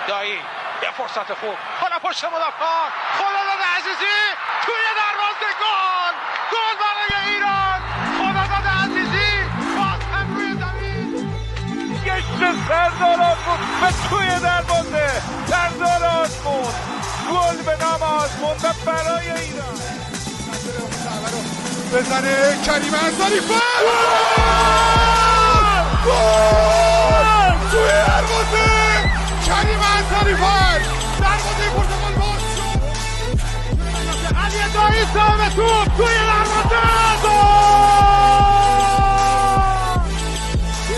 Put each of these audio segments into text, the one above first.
دایی یه فرصت خوب حالا پشت مدافعان خداداد عزیزی توی دروازه گل برای ایران خداداد عزیزی باز هم روی زمین گشت سرداران بود و توی دروازه بود گل به نام آزمونده برای ایران بزنه کریم انصاری گل توی دروازه کریم انصاری دروازه پرتغال باز شد علی دایی سام توپ توی دروازه گل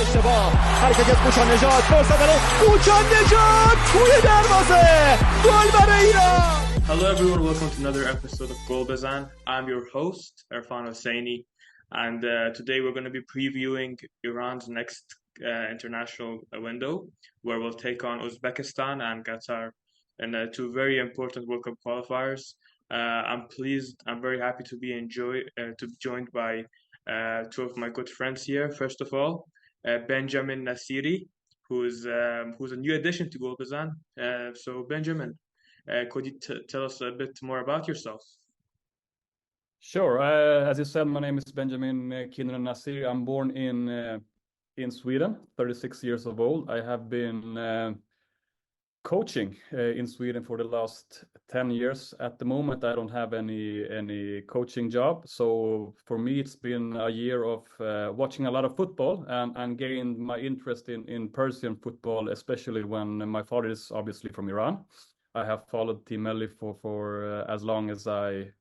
اشتباه حرکت از قوچان نژاد فرصت برای قوچان نژاد توی دروازه گل برای ایران. Hello everyone, welcome to another episode of Bezan. I'm your host, Erfan Hoseiny, and today we're going to be previewing Iran's next international window, where we'll take on Uzbekistan and Qatar in two very important World Cup qualifiers. I'm very happy to be joined by two of my good friends here. First of all, Benjamin Nassiri, who's a new addition to Bezan. So Benjamin, could you tell us a bit more about yourself? Sure. As you said, my name is Benjamin Nassiri. I'm born in Sweden, 36 years of old. I have been coaching in Sweden for the last 10 years. At the moment, I don't have any coaching job. So for me, it's been a year of watching a lot of football and gained my interest in Persian football, especially when my father is obviously from Iran. I have followed Team Melli for as long as I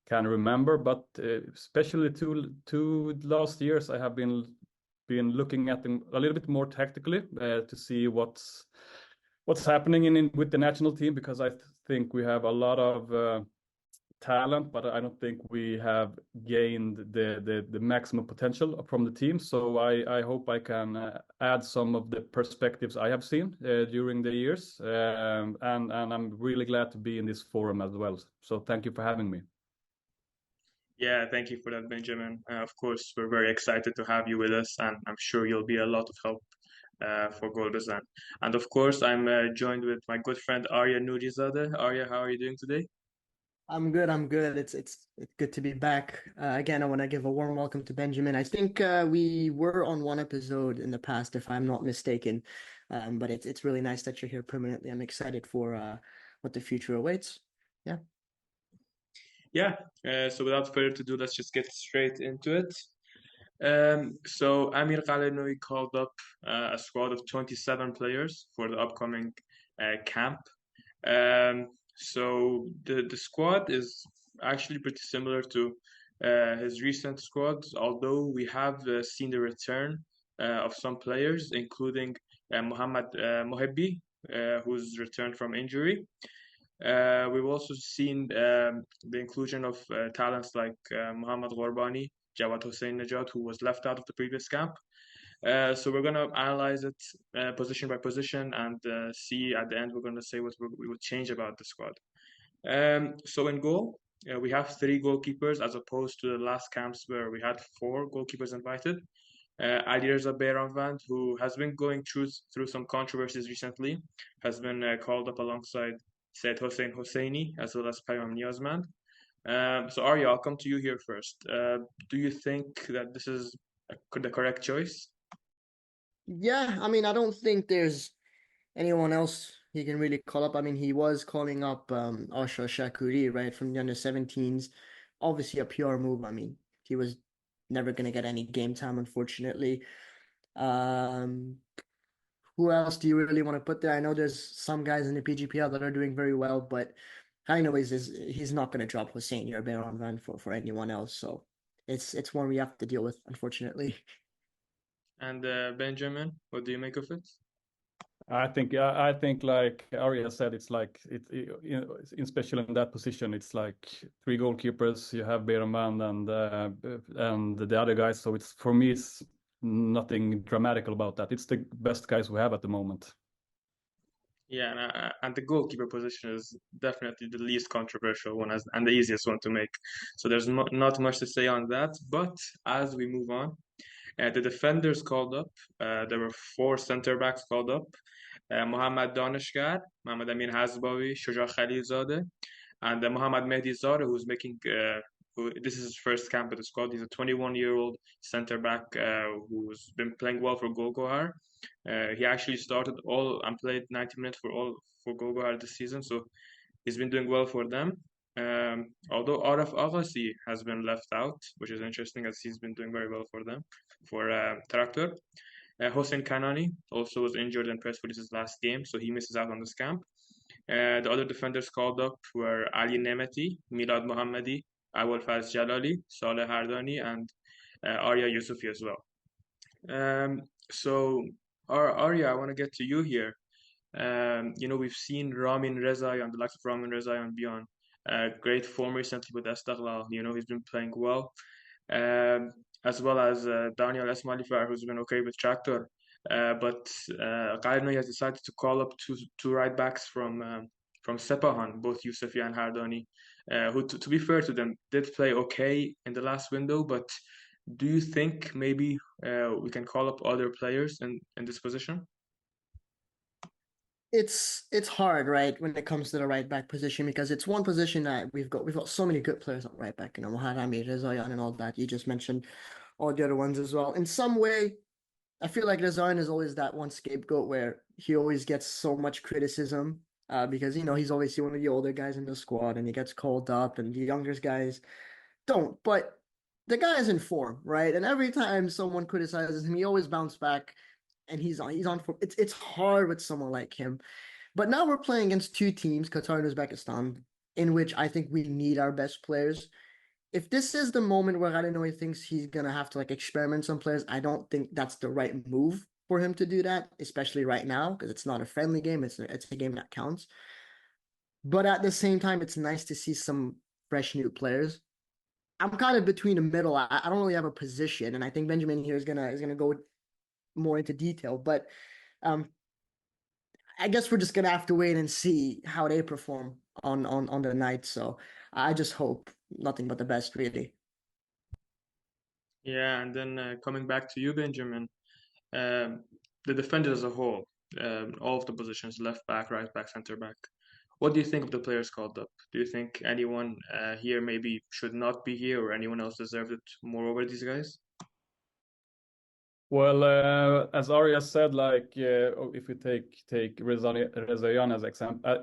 can remember, but especially two last years, I have been looking at them a little bit more tactically to see what's happening with the national team, because I think we have a lot of talent, but I don't think we have gained the maximum potential from the team. So I hope I can add some of the perspectives I have seen during the years, and I'm really glad to be in this forum as well. So thank you for having me. Yeah, thank you for that, Benjamin. Of course, we're very excited to have you with us, and I'm sure you'll be a lot of help for Bezan. And of course, I'm joined with my good friend Arya Nourizadeh. Arya, how are you doing today? I'm good. It's good to be back. Again, I want to give a warm welcome to Benjamin. I think we were on one episode in the past, if I'm not mistaken. But it's really nice that you're here permanently. I'm excited for what the future awaits. Yeah. Yeah. So without further ado, let's just get straight into it. So Amir Ghalenoei called up a squad of 27 players for the upcoming camp. So the squad is actually pretty similar to his recent squads, although we have seen the return of some players, including Mohammad Mohebbi, who's returned from injury. We've also seen the inclusion of talents like Mohammad Ghorbani, Javanbakhsh, who was left out of the previous camp. So we're going to analyze it position by position and see at the end, we're going to say what we would change about the squad. So in goal, we have 3 goalkeepers as opposed to the last camps where we had 4 goalkeepers invited. Alireza Bayramvand, who has been going through some controversies recently, has been called up alongside Said Hossein Hosseini as well as Payam Niazmand. So Arya, I'll come to you here first. Do you think that this is the correct choice? Yeah, I mean, I don't think there's anyone else he can really call up. I mean, he was calling up Asha Shakuri, right, from the under-17s. Obviously a PR move. I mean, he was never going to get any game time, unfortunately. Who else do you really want to put there? I know there's some guys in the PGPL that are doing very well, but anyways, he's not going to drop Hossein or Bayramvand for anyone else. So it's one we have to deal with, unfortunately. And Benjamin, what do you make of it? I think like Arya said, it's like especially in that position, it's like 3 goalkeepers. You have Bayramvand and the other guys. So it's, for me, it's nothing dramatical about that. It's the best guys we have at the moment. Yeah, and the goalkeeper position is definitely the least controversial one and the easiest one to make. So there's not much to say on that. But as we move on, the defenders called up. There were 4 center backs called up. Mohammad Daneshgar, Mohammad Amin Hazbawi, Shuja Khalilzadeh, and Mohammad Mehdi Zare, who's making this is his first camp at the squad. He's a 21-year-old center back who's been playing well for Gholizadeh. He actually started all and played 90 minutes for Gholizadeh this season, so he's been doing well for them. Although Araf Aghasi has been left out, which is interesting as he's been doing very well for them, for Traktor. Hossein Kanani also was injured and pressed for his last game, so he misses out on this camp. The other defenders called up were Ali Nemeti, Milad Mohammadi, Awal Faz Jalali, Saleh Hardani, and Arya Yusufi as well. So, Arya, I want to get to you here. We've seen Ramin Rezai and the likes of Ramin Rezai and beyond. Great form recently with Estaglal. He's been playing well. As well as Daniel Esmalifar, who's been okay with Shakhtar. But Ghalenoei has decided to call up two right backs from Sepahan, both Yusufi and Hardani, who, to be fair to them, did play okay in the last window. But do you think maybe we can call up other players in this position? It's hard, right, when it comes to the right back position, because it's one position that we've got so many good players on right back, Mohammad Rezayan and all that. You just mentioned all the other ones as well. In some way, I feel like Rezayan is always that one scapegoat where he always gets so much criticism because he's always one of the older guys in the squad and he gets called up and the younger guys don't. But the guy is in form, right? And every time someone criticizes him, he always bounces back. And he's on for it's hard with someone like him. But now we're playing against two teams, Qatar and Uzbekistan, in which I think we need our best players. If this is the moment where Ghalenoei thinks he's gonna have to experiment some players, I don't think that's the right move for him to do that, especially right now, because it's not a friendly game, it's a game that counts. But at the same time, it's nice to see some fresh new players. I'm kind of between the middle. I don't really have a position, and I think Benjamin here is gonna go more into detail, but I guess we're just gonna have to wait and see how they perform on the night. So I just hope nothing but the best, really. Yeah, and then coming back to you, Benjamin, the defenders as a whole, all of the positions, left back, right back, center back. What do you think of the players called up? Do you think anyone here maybe should not be here, or anyone else deserved it more over these guys? Well, as Arya said, if we take Rezayan as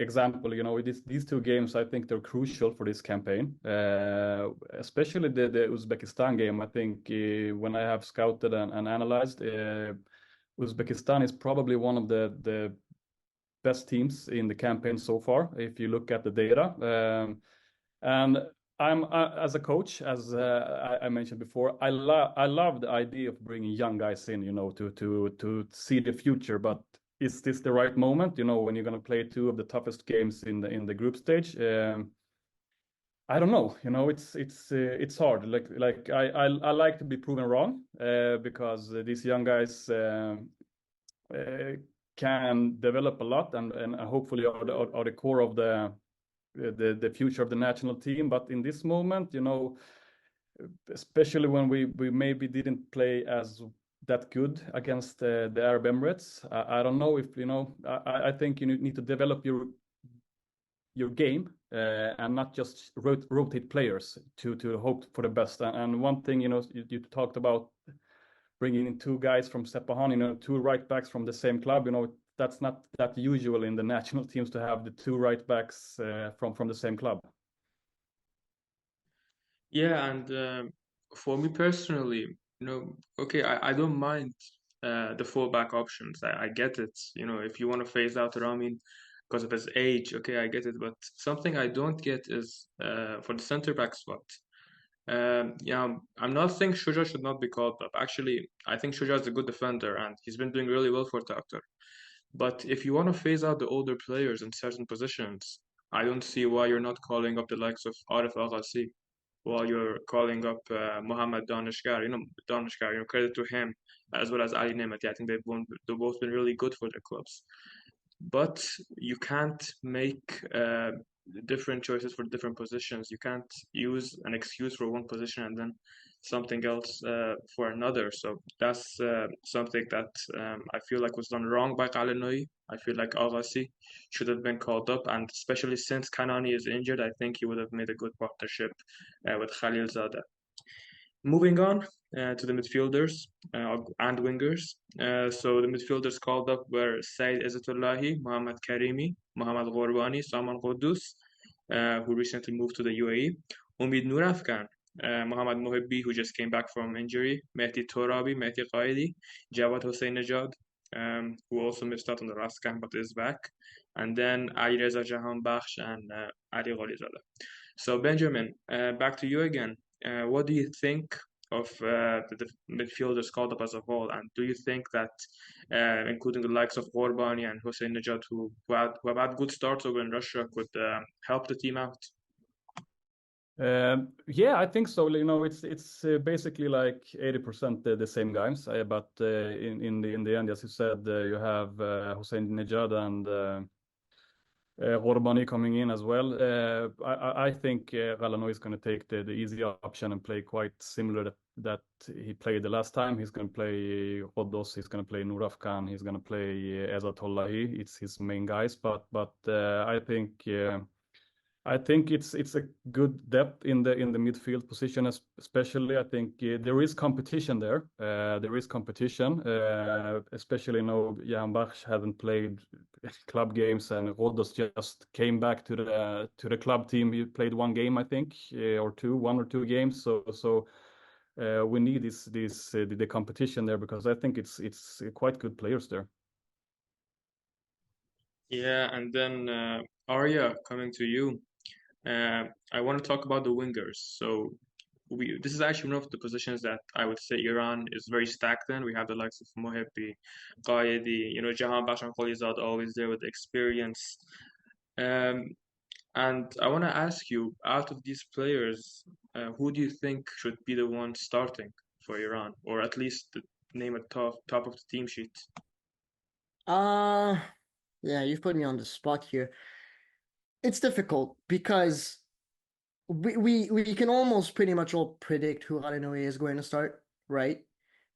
example, these two games, I think they're crucial for this campaign, especially the Uzbekistan game. I think when I have scouted and analyzed, Uzbekistan is probably one of the best teams in the campaign so far, if you look at the data. And I'm as a coach, as I mentioned before, I love the idea of bringing young guys in, to see the future. But is this the right moment? When you're going to play two of the toughest games in the group stage? I don't know. It's hard. I like to be proven wrong because these young guys can develop a lot and hopefully are the core of the future of the national team. But in this moment, especially when we maybe didn't play as that good against the Arab Emirates, I don't know if I think you need to develop your game and not just rotate players to hope for the best. And one thing, you talked about bringing in two guys from Sepahan, two right backs from the same club, that's not that usual in the national teams to have the two right backs from the same club. Yeah, and for me personally, okay, I don't mind the fullback options. I get it. If you want to phase out Ramin because of his age, okay, I get it. But something I don't get is for the center back spot. Yeah, I'm not saying Shuja should not be called up. Actually, I think Shuja is a good defender and he's been doing really well for Traktor. But if you want to phase out the older players in certain positions, I don't see why you're not calling up the likes of Arif Aghasi while you're calling up Mohammad Daneshgar. Daneshgar, credit to him as well as Ali Nemeti. I think they've both been really good for their clubs. But you can't make different choices for different positions. You can't use an excuse for one position and then something else for another. So that's something that I feel like was done wrong by Ghalenoei. I feel like Agassi should have been called up, and especially since Kanani is injured, I think he would have made a good partnership with Gholizadeh. Moving on to the midfielders and wingers. So the midfielders called up were Said Izzatullahi, Mohammad Karimi, Mohammad Ghorbani, Salman Quddus, who recently moved to the UAE, Umid Nurafkan, Mohammad Mohibbi, who just came back from injury, Mehdi Torabi, Mehdi Qaidi, Jawad Hossein who also missed out on the last camp but is back, and then Ali Reza Javanbakhsh and Ali Gholizadeh. So Benjamin, back to you again. What do you think of the midfielders called up as a whole, and do you think that, including the likes of Ghorbani and Hossein Nejad, who have had good starts over in Russia, could help the team out? Yeah, I think so. You know, it's basically like 80% the same guys. But in the end, as you said, you have Hossein Nejad and Ghorbani coming in as well. I think Ghalenoei is going to take the easy option and play quite similar that he played the last time. He's going to play Quddus, he's going to play Nurafkan, he's going to play Izzatullahi. It's his main guys, but I think it's a good depth in the midfield position, especially. I think there is competition there. There is competition, especially Javanbakhsh hasn't played club games, and Quddus just came back to the club team. He played one game, I think, one or two games. So we need the competition there, because I think it's quite good players there. Yeah, and then Arya, coming to you. I want to talk about the wingers. So this is actually one of the positions that I would say Iran is very stacked in. We have the likes of Mohibbi, Qaidi, Javanbakhsh and Gholizadeh always there with experience. And I want to ask you, out of these players, who do you think should be the one starting for Iran, or at least name at top of the team sheet? Yeah, you've put me on the spot here. It's difficult because we can almost pretty much all predict who Ghalenoei is going to start, right?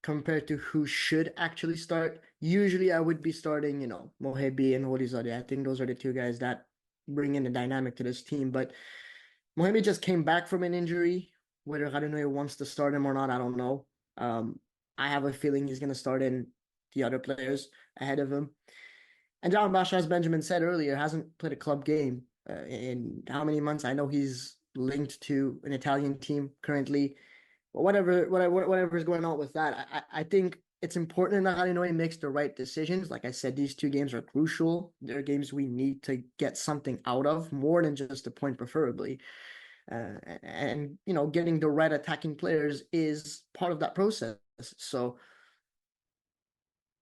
Compared to who should actually start. Usually I would be starting, Mohibbi and Gholizadeh. I think those are the two guys that bring in the dynamic to this team. But Mohibbi just came back from an injury. Whether Ghalenoei wants to start him or not, I don't know. I have a feeling he's going to start in the other players ahead of him. And Javanbakhsh, as Benjamin said earlier, hasn't played a club game in how many months? I know he's linked to an Italian team currently. But whatever is going on with that, I think it's important that Ghalenoei makes the right decisions. Like I said, these two games are crucial. They're games we need to get something out of, more than just a point, preferably. And getting the right attacking players is part of that process. So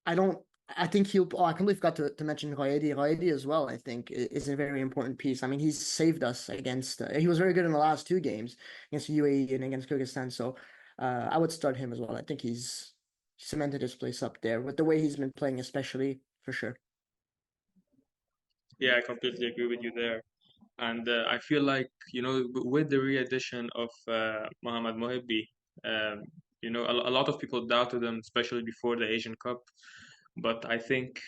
I think I completely forgot to mention Qaidi. Qaidi as well, I think, is a very important piece. I mean, he's saved us against, he was very good in the last two games against UAE and against Kyrgyzstan. So I would start him as well. I think he's cemented his place up there with the way he's been playing, especially, for sure. Yeah, I completely agree with you there. And I feel like, with the re-addition of Mohammad Mohibbi, a lot of people doubted him, especially before the Asian Cup. But I think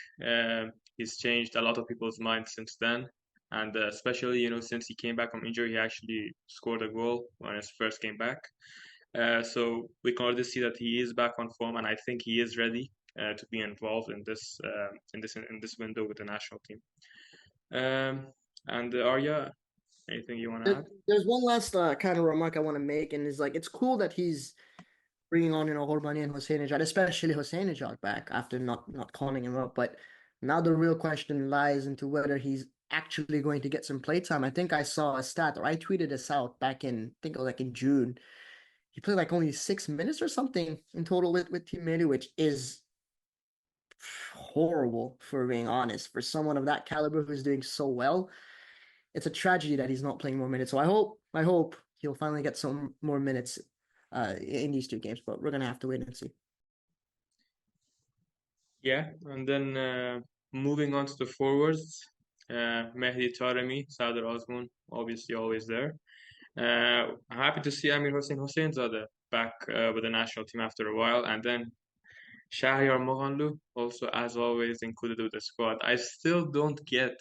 he's changed a lot of people's minds since then. And especially, since he came back from injury, he actually scored a goal when his first game back. So we can already see that he is back on form, and I think he is ready to be involved in this window with the national team. And Arya, anything you want to add? There's one last kind of remark I want to make, and it's cool that he's bringing on Ghorbani and Hossein Nejad, especially Hossein Nejad back after not calling him up. But now the real question lies into whether he's actually going to get some playtime. I think I saw a stat, or I tweeted this out back in, I think it was like in June. He played like only 6 minutes or something in total with Team Melli, which is horrible, for being honest. For someone of that caliber who's doing so well, it's a tragedy that he's not playing more minutes. So I hope he'll finally get some more minutes in these two games, but we're gonna have to wait and see. Yeah, and then moving on to the forwards, Mehdi Taremi, Sadr Osman, obviously always there. Happy to see Amir Hossein Zadeh back with the national team after a while, and then Shahriar Moghanlou, also as always included with the squad. I still don't get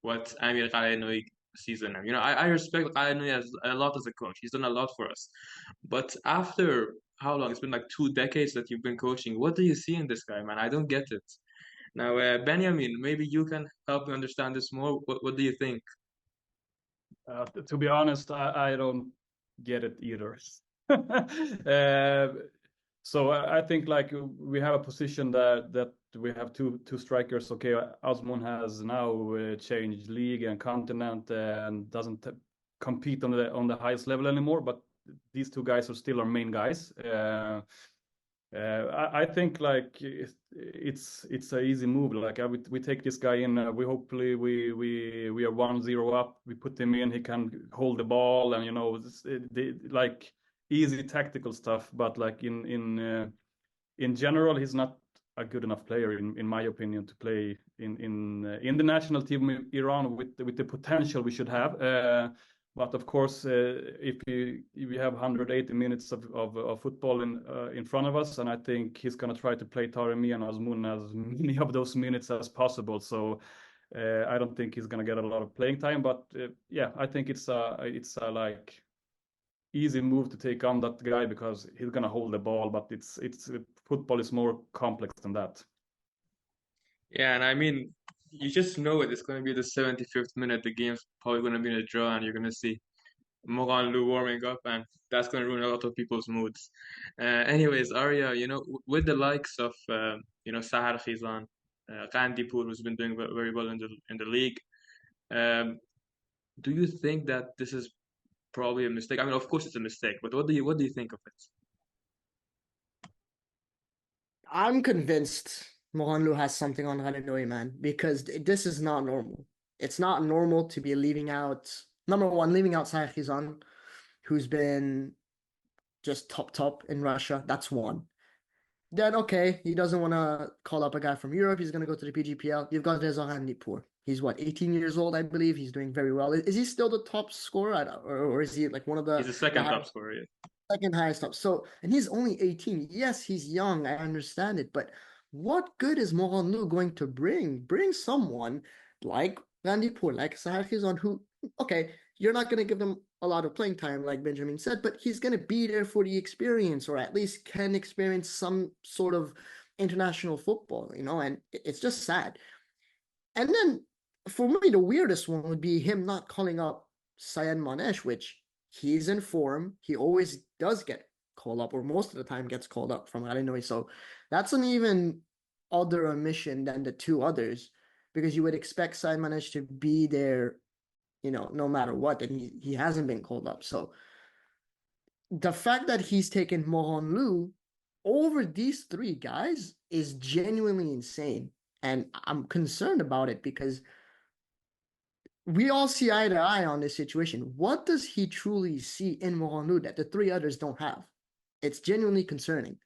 what Amir Ghalenoei sees in him. I respect Ghalenoei a lot as a coach. He's done a lot for us. But after how long? It's been like 2 decades that you've been coaching. What do you see in this guy, man? I don't get it. Now, Benjamin, maybe you can help me understand this more. What do you think? To be honest, I don't get it either. So I think like we have a position that we have two strikers. Okay, Azmoun has now changed league and continent and doesn't compete on the highest level anymore. But these two guys are still our main guys. I think like it's an easy move. Like we take this guy in. We hopefully we are 1-0 up. We put him in. He can hold the ball, and like easy tactical stuff. But like in general, he's not a good enough player in my opinion to play in the national team in Iran with the potential we should have. But of course, if we have 180 minutes of football in front of us, and I think he's going to try to play Taremi and Azmoun as many of those minutes as possible. So I don't think he's going to get a lot of playing time. But yeah, I think it's a like easy move to take on that guy because he's going to hold the ball. But it's football is more complex than that. Yeah, and I mean, you just know it. It's going to be the 75th minute. The game's probably going to be in a draw, and you're going to see Moghanlou warming up, and that's going to ruin a lot of people's moods. Anyways, Arya, with the likes of Sahar Khizan, Gandipur, who's been doing very well in the league, do you think that this is probably a mistake? I mean, of course it's a mistake, but what do you think of it? I'm convinced Moghanlou has something on Ghalenoei, man, because this is not normal. It's not normal to be leaving out, number one, leaving out Sahar Khizan, who's been just top in Russia. That's one. Then, okay, he doesn't want to call up a guy from Europe. He's going to go to the PGPL. You've got Reza Ghandipur. He's what, 18 years old, I believe. He's doing very well. Is he still the top scorer? Or is he like one of the... He's the second top scorer, yeah. Second highest top. So, and he's only 18. Yes, he's young. I understand it. But what good is Moghanlou going to bring? Bring someone like Ghandipur, like Sahar Khizan, who, okay, you're not going to give them a lot of playing time, like Benjamin said, but he's going to be there for the experience, or at least can experience some sort of international football, and it's just sad. And then for me, the weirdest one would be him not calling up Syed Manesh, which he's in form. He always does get called up, or most of the time gets called up from Ghalenoei. So that's an even other omission than the two others, because you would expect Syed Manesh to be there no matter what, and he hasn't been called up. So the fact that he's taken Moghanlou over these three guys is genuinely insane. And I'm concerned about it because we all see eye to eye on this situation. What does he truly see in Moghanlou that the three others don't have? It's genuinely concerning.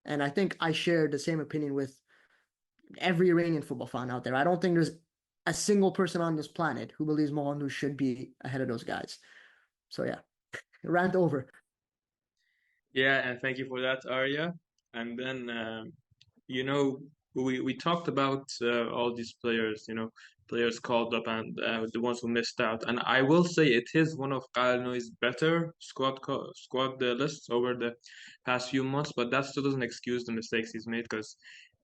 And I think I share the same opinion with every Iranian football fan out there. I don't think there's a single person on this planet who believes Moghanlou should be ahead of those guys. So yeah, rant over. Yeah, and thank you for that, Arya. And then, we talked about all these players, players called up and the ones who missed out. And I will say it is one of Ghalenoei's better squad lists over the past few months, but that still doesn't excuse the mistakes he's made, because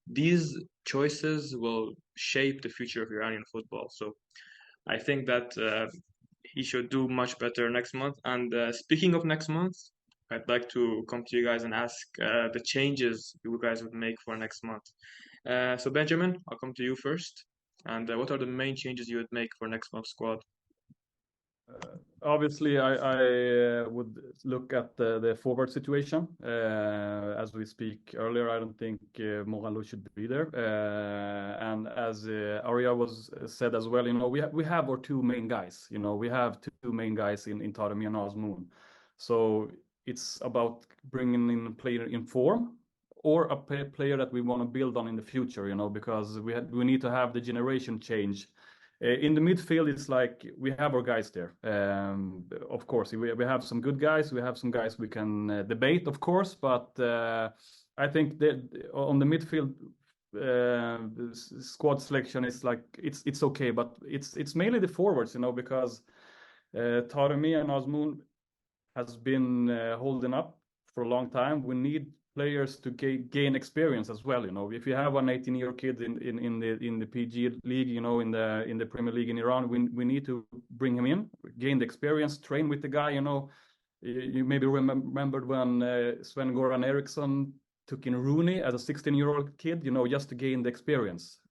these choices will shape the future of Iranian football. So I think that he should do much better next month. And speaking of next month, I'd like to come to you guys and ask the changes you guys would make for next month. So Benjamin, I'll come to you first. And what are the main changes you would make for next month's squad? Obviously, I would look at the forward situation. As we speak earlier, I don't think Moghanlou should be there. And as Arya said as well, we have our two main guys. We have two main guys in Taremi and Azmoun. So it's about bringing in a player in form, or a player that we want to build on in the future. Because we need to have the generation change In the midfield, it's like we have our guys there. Of course, we have some good guys. We have some guys we can debate, of course. But I think that on the midfield, squad selection is like it's okay, but it's mainly the forwards, because Taremi and Azmoun has been holding up for a long time. We need players to gain experience as well. If you have an 18-year kid in the PG league, in the Premier League in Iran, we need to bring him in, gain the experience, train with the guy. You maybe remembered when Sven Goran Eriksson took in Rooney as a 16-year-old kid, just to gain the experience.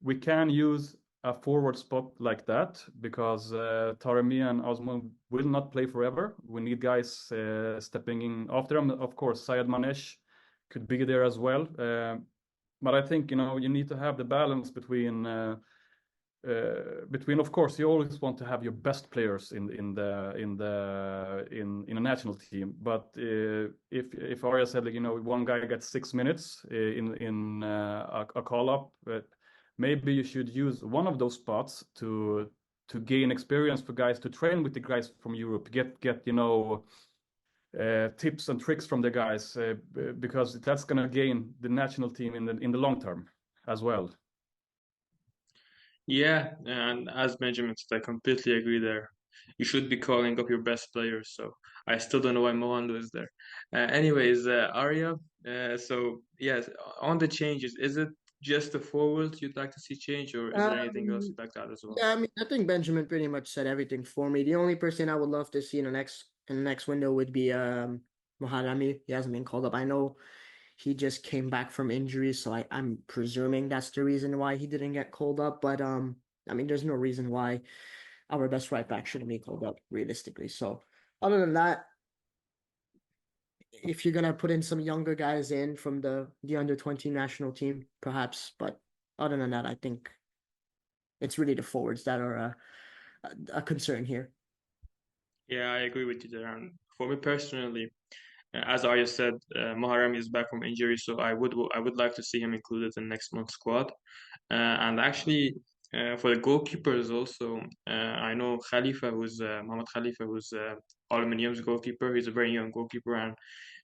We can use a forward spot like that because Taremi and Azmoun will not play forever. We need guys stepping in after them. Of course, Syed Manesh could be there as well. But I think you need to have the balance between. Of course, you always want to have your best players in a national team. But if Arya said one guy gets 6 minutes in a call up. Maybe you should use one of those spots to gain experience for guys, to train with the guys from Europe, get tips and tricks from the guys, because that's going to gain the national team in the long term as well. Yeah, and as Benjamin said, I completely agree there. You should be calling up your best players. So I still don't know why Moando is there. Anyways, Arya. So yes, on the changes, is it just the forwards you'd like to see change, or is there anything else you'd like to add as well? Yeah, I mean, I think Benjamin pretty much said everything for me. The only person I would love to see in the next window would be Moharami. He hasn't been called up. I know he just came back from injury, so I'm presuming that's the reason why he didn't get called up. But I mean, there's no reason why our best right back shouldn't be called up realistically. So other than that, if you're gonna put in some younger guys in from the under-20 national team, perhaps. But other than that, I think it's really the forwards that are a concern here. Yeah, I agree with you there. And for me personally, as Arya said, Moharami is back from injury, so I would like to see him included in next month's squad. And actually, for the goalkeepers also, I know Mohamed Khalifa, who's Aluminium's goalkeeper. He's a very young goalkeeper, and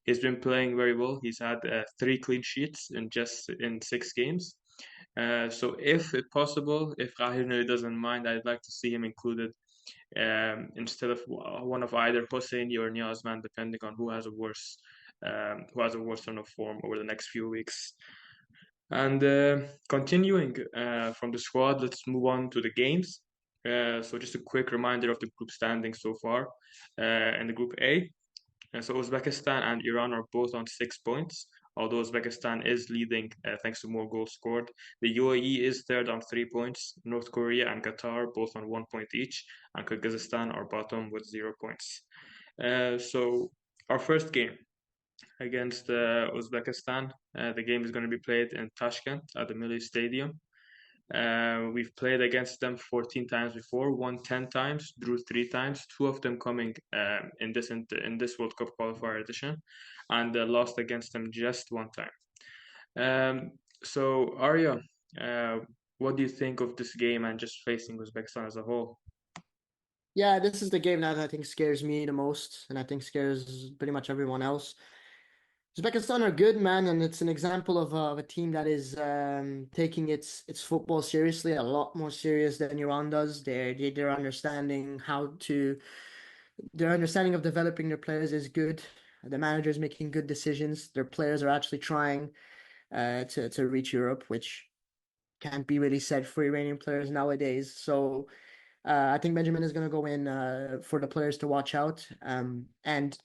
he's been playing very well. He's had 3 clean sheets in 6 games. So if possible, if Ghalenoei doesn't mind, I'd like to see him included instead of one of either Hoseiny or Niazman, depending on who has a worse run of form over the next few weeks. And continuing from the squad, let's move on to the games. So just a quick reminder of the group standings so far. In the Group A, so Uzbekistan and Iran are both on 6 points, although Uzbekistan is leading thanks to more goals scored. The UAE is third on 3 points. North Korea and Qatar both on 1 point each, and Kyrgyzstan are bottom with 0 points. So our first game against Uzbekistan, the game is going to be played in Tashkent at the Melli Stadium. We've played against them 14 times before, won 10 times, drew 3 times, 2 of them coming in this World Cup qualifier edition, and lost against them just 1 time. So Arya, what do you think of this game and just facing Uzbekistan as a whole? Yeah, this is the game that I think scares me the most, and I think scares pretty much everyone else. Uzbekistan are good, man, and it's an example of a team that is taking its football seriously, a lot more serious than Iran does. Their understanding their understanding of developing their players is good. The manager is making good decisions. Their players are actually trying to reach Europe, which can't be really said for Iranian players nowadays. So I think Benjamin is going to go in for the players to watch out, and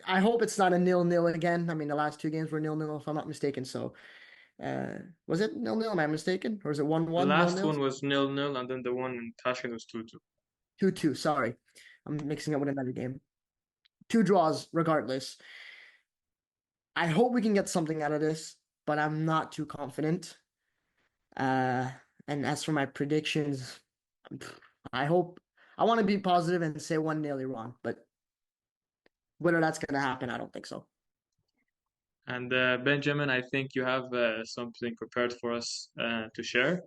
I hope it's not a 0-0 again. I mean, the last 2 games were 0-0, if I'm not mistaken. So, was it 0-0? Am I mistaken? Or is it 1-1? The last one was 0-0, and then the one in Tashkent was 2-2. 2-2, sorry. I'm mixing up with another game. 2 draws, regardless. I hope we can get something out of this, but I'm not too confident. And as for my predictions, I want to be positive and say 1-0 Iran, but whether that's going to happen, I don't think so. And Benjamin, I think you have something prepared for us to share.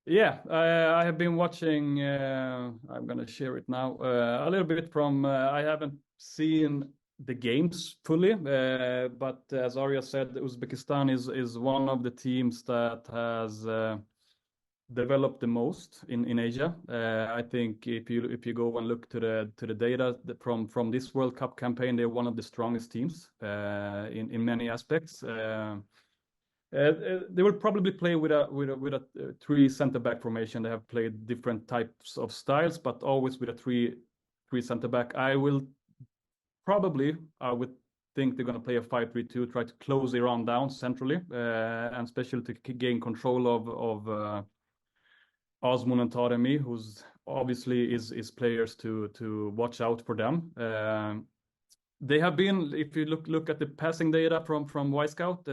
Yeah, I have been watching. I'm gonna share it now. A little bit from. I haven't seen the games fully, but as Arya said, Uzbekistan is one of the teams that has developed the most in Asia. I think if you go and look to the data from this World Cup campaign, they're one of the strongest teams in many aspects. They will probably play with a three center back formation. They have played different types of styles, but always with a three center back. I would think they're going to play a 5-3-2, try to close Iran down centrally, and especially to gain control of Osman and Taremi, who's obviously is players to watch out for them. They have been, if you look at the passing data from Y-Scout,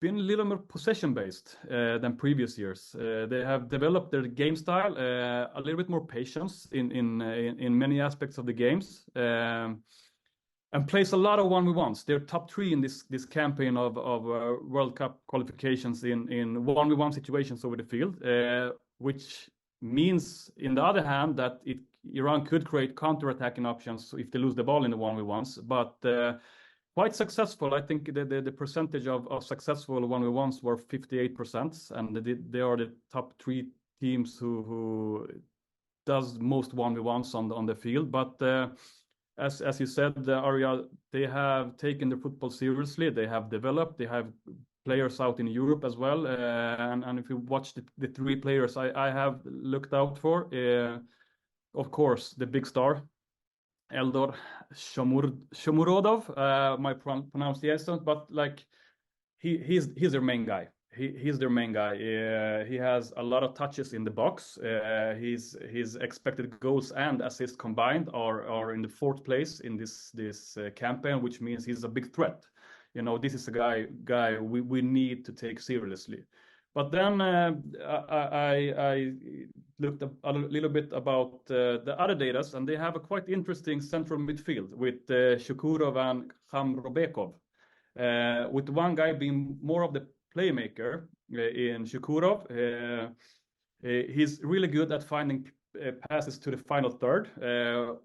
been a little more possession based than previous years. They have developed their game style, a little bit more patience in many aspects of the games, and plays a lot of 1v1s. They're top 3 in this campaign of World Cup qualifications in 1v1 situations over the field, which means, in the other hand, that Iran could create counter-attacking options if they lose the ball in the 1v1s, but quite successful. I think the percentage of successful 1v1s were 58%, and they are the top 3 teams who does most 1v1s on the field. But as you said, Arya, they have taken the football seriously. They have developed. They have players out in Europe as well. And if you watch the 3 players I have looked out for, of course, the big star, Eldor Shomurodov, my pronunciation, but like he's their main guy. He's their main guy. He has a lot of touches in the box. His expected goals and assists combined are in the 4th place in this campaign, which means he's a big threat. You know, this is a guy we need to take seriously. But then I looked a little bit about the other data, and they have a quite interesting central midfield with Shukurov and Khamrobekov, with one guy being more of the playmaker in Shukurov. He's really good at finding passes to the final third,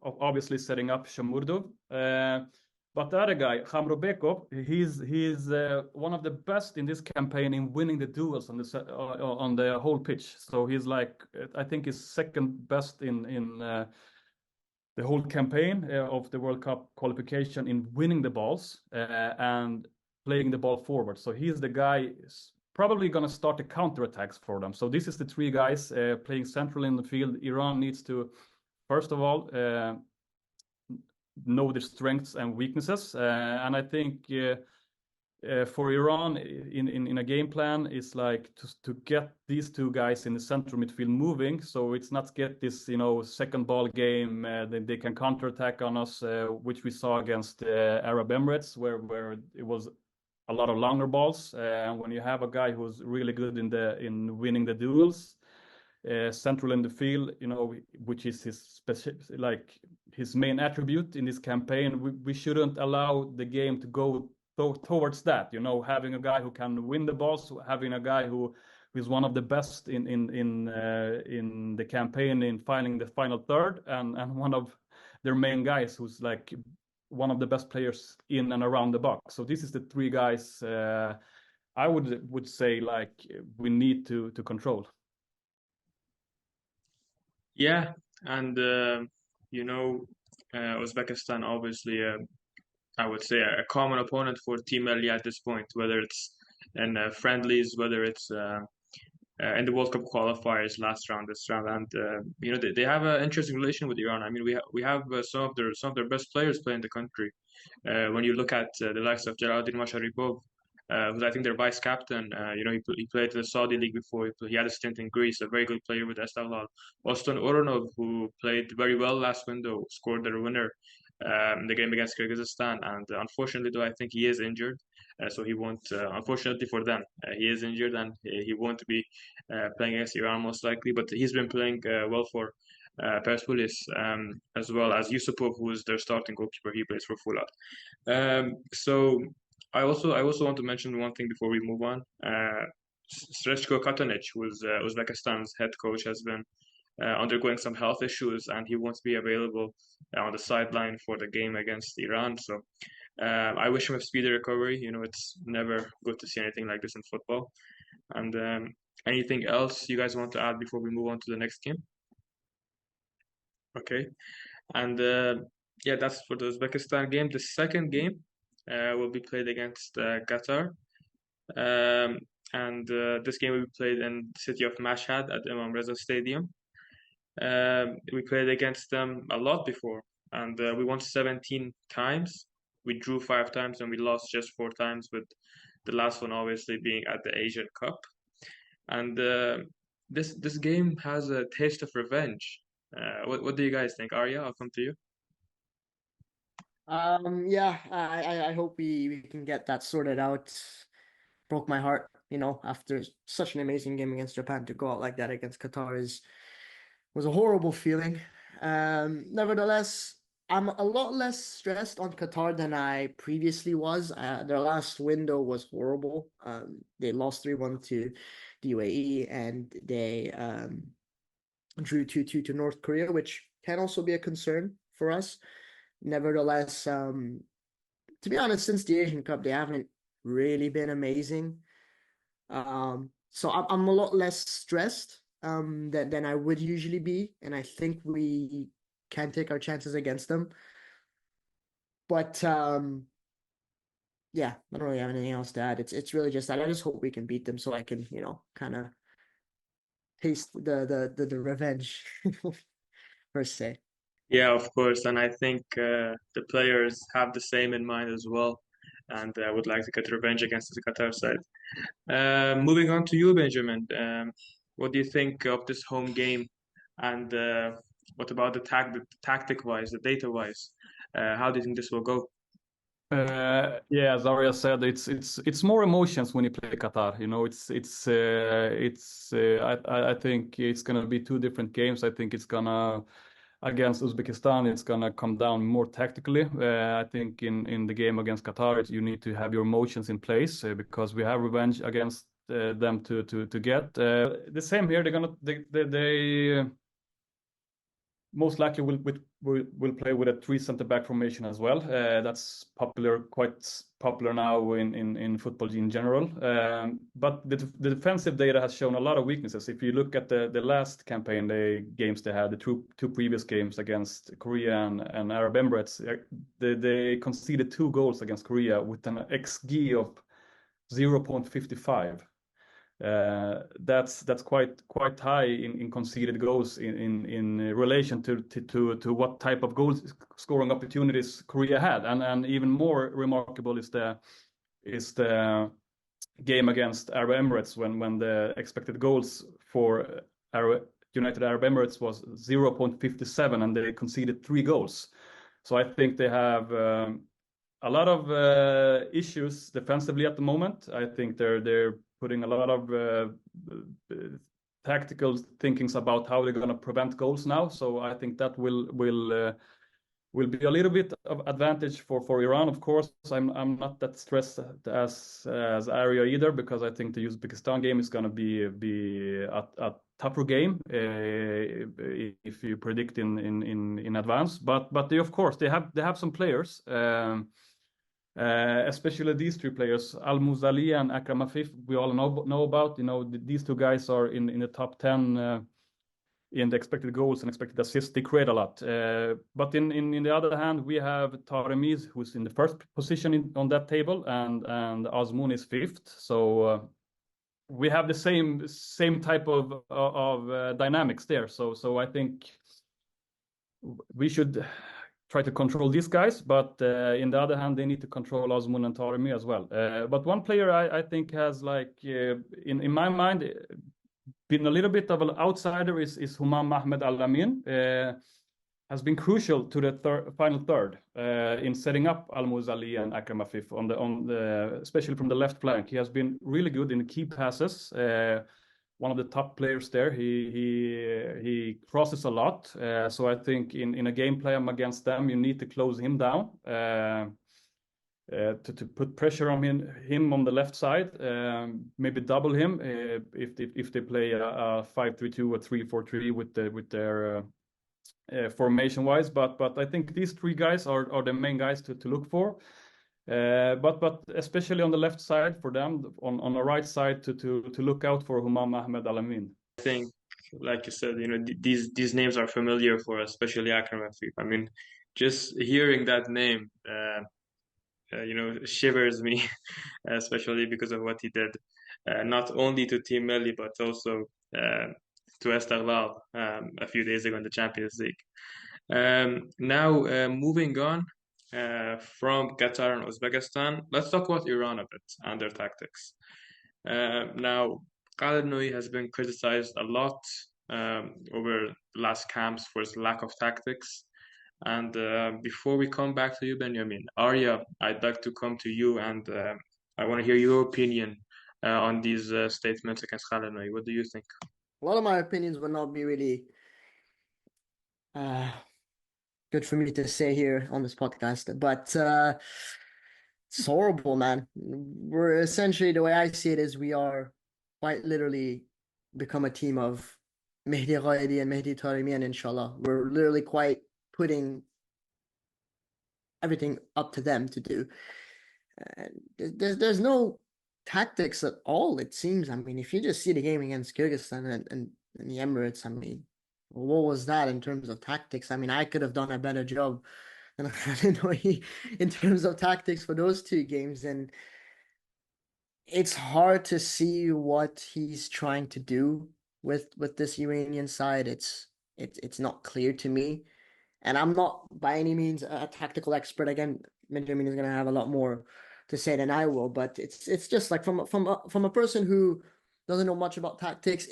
obviously setting up Shamurdov. But the other guy, Khamrobekov, he's one of the best in this campaign in winning the duels on the whole pitch. So he's like, I think he's second best in the whole campaign of the World Cup qualification in winning the balls and playing the ball forward. So he's the guy probably going to start the counterattacks for them. So this is the 3 guys playing central in the field. Iran needs to, first of all, know their strengths and weaknesses, and I think for Iran in a game plan is like to get these 2 guys in the central midfield moving, so it's not get this second ball game that they can counterattack on us, which we saw against Arab Emirates, where it was a lot of longer balls, and when you have a guy who's really good in winning the duels central in the field, which is his main attribute in this campaign, we shouldn't allow the game to go towards that. Having a guy who can win the balls, having a guy who is one of the best in the campaign in finding the final third, and one of their main guys who's like one of the best players in and around the box. So this is the 3 guys I would say like we need to control. Yeah, and Uzbekistan obviously, I would say a common opponent for Team Melli at this point, whether it's in friendlies, whether it's in the World Cup qualifiers last round, this round, and they have an interesting relation with Iran. I mean, we have some of their best players play in the country. When you look at the likes of Jalaluddin Masharipov, who's I think their vice captain. He played in the Saudi league before. He had a stint in Greece. A very good player with Esteghlal. Oston Oronov, who played very well last window, scored their winner in the game against Kyrgyzstan. And unfortunately, though, I think he is injured. So he won't. Unfortunately for them, he is injured and he won't be playing against Iran most likely. But he's been playing well for Persepolis, as well as Yusupov, who is their starting goalkeeper. He plays for Fulat. So I also want to mention one thing before we move on. Srečko Katanic, who's Uzbekistan's head coach, has been undergoing some health issues, and he won't be available on the sideline for the game against Iran. So I wish him a speedy recovery. You know, it's never good to see anything like this in football. And anything else you guys want to add before we move on to the next game? Okay. And yeah, that's for the Uzbekistan game. The second game will be played against Qatar. And this game will be played in the city of Mashhad at Imam Reza Stadium. We played against them a lot before, and we won 17 times. We drew 5 times, and we lost just 4 times, with the last one obviously being at the Asian Cup. And this game has a taste of revenge. What do you guys think? Arya, I'll come to you. Yeah, I hope we can get that sorted out. Broke my heart, you know, after such an amazing game against Japan, to go out like that against Qatar was a horrible feeling. Nevertheless, I'm a lot less stressed on Qatar than I previously was. Their last window was horrible. They lost 3-1 to the UAE, and they drew 2-2 to North Korea, which can also be a concern for us. Nevertheless, to be honest, since the Asian Cup, they haven't really been amazing. So I'm a lot less stressed than I would usually be, and I think we can take our chances against them. But yeah, I don't really have anything else to add. It's really just that I just hope we can beat them so I can, you know, kind of taste the revenge per se. Yeah, of course, and I think the players have the same in mind as well, and would like to get revenge against the Qatar side. Moving on to you, Benjamin. What do you think of this home game, and what about the tactic-wise, the data-wise? How do you think this will go? Yeah, as Arya said, it's more emotions when you play Qatar. You know, I think it's gonna be 2 different games. I think it's gonna, against Uzbekistan, it's gonna come down more tactically. I think in the game against Qatar, you need to have your emotions in place because we have revenge against them to get. The same here. They most likely will play with a 3 center back formation as well. That's quite popular now in football in general. But the defensive data has shown a lot of weaknesses. If you look at the last campaign, the games they had, the two previous games against Korea and Arab Emirates, they conceded 2 goals against Korea with an XG of 0.55. That's quite high in conceded goals in relation to what type of goal scoring opportunities Korea had, and even more remarkable is the game against Arab Emirates when the expected goals for United Arab Emirates was 0.57 and they conceded 3 goals. So I think they have a lot of issues defensively at the moment. I think they're putting a lot of tactical thinkings about how they're going to prevent goals now. So I think that will be a little bit of advantage for Iran. Of course, I'm not that stressed as Arya either, because I think the Uzbekistan game is going to be a tougher game if you predict in advance. But they, of course, they have some players. Especially these 3 players, Al Muzali and Akram Afif, we all know about. You know, these 2 guys are in the top 10 in the expected goals and expected assists. They create a lot. But in the other hand, we have Taremiz, who's in the first position on that table, and Azmoun is 5th. So we have the same type of dynamics there. So I think we should try to control these guys, but in the other hand, they need to control Azmoun and Taremi as well. But one player I think has, like, in my mind, been a little bit of an outsider is Humam Ahmed Al-Amin. Has been crucial to the final third in setting up Al Muzali and Akram Afif on the especially from the left flank. He has been really good in the key passes. One of the top players there. He crosses a lot. So I think in a game plan against them, you need to close him down. to put pressure on him on the left side, maybe double him if they play a 5-3-2 or 3-4-3 with their formation wise. But I think these three guys are the main guys to look for. But especially on the left side for them, on the right side to look out for Humam Ahmed Alamin. I think, like you said, these names are familiar for us, especially Akram Afif. I mean, just hearing that name, shivers me, especially because of what he did, not only to Team Melli, but also to Esteghlal a few days ago in the Champions League. Now, moving on from Qatar and Uzbekistan, let's talk about Iran a bit and their tactics. Now, Ghalenoei has been criticized a lot over the last camps for his lack of tactics. And before we come back to you, Benjamin, Arya, I'd like to come to you, and I want to hear your opinion on these statements against Ghalenoei. What do you think? A lot of my opinions will not be really good for me to say here on this podcast, but it's horrible, man. We're essentially, the way I see it is, we are quite literally become a team of Mahdi Ghaidi and Mahdi Taremi, and inshallah, we're literally quite putting everything up to them to do. There's no tactics at all, it seems. I mean, if you just see the game against Kyrgyzstan and the Emirates, I mean, what was that in terms of tactics? I mean, I could have done a better job than Ghalenoei in terms of tactics for those two games, and it's hard to see what he's trying to do with this Iranian side. It's not clear to me, and I'm not by any means a tactical expert. Again, Benjamin is going to have a lot more to say than I will, but it's just like from a person who doesn't know much about tactics,